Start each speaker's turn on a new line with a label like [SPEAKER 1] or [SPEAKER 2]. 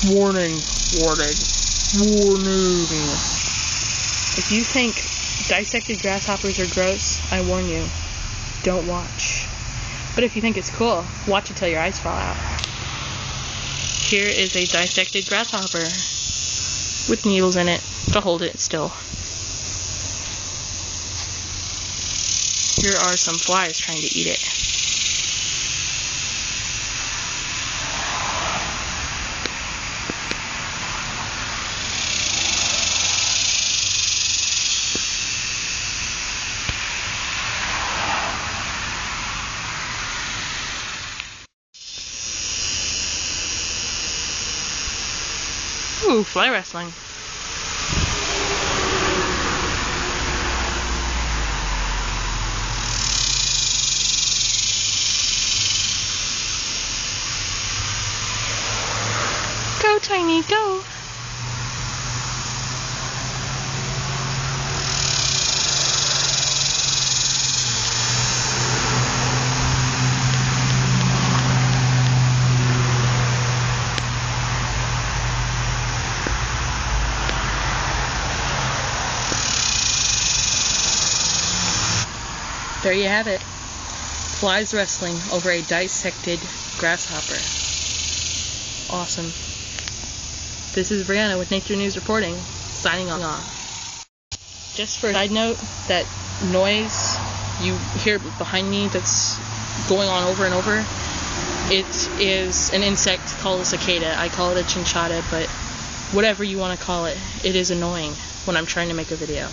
[SPEAKER 1] Warning, warning, warning. If you think dissected grasshoppers are gross, I warn you, don't watch. But if you think it's cool, watch it till your eyes fall out. Here is a dissected grasshopper with needles in it to hold it still. Here are some flies trying to eat it. Ooh, fly wrestling. Go, Tiny, go! There you have it. Flies wrestling over a dissected grasshopper. Awesome. This is Brianna with Nature News Reporting, signing off. Just for a side note, that noise you hear behind me that's going on over and over, it is an insect called a cicada. I call it a chinchada, but whatever you want to call it, it is annoying when I'm trying to make a video.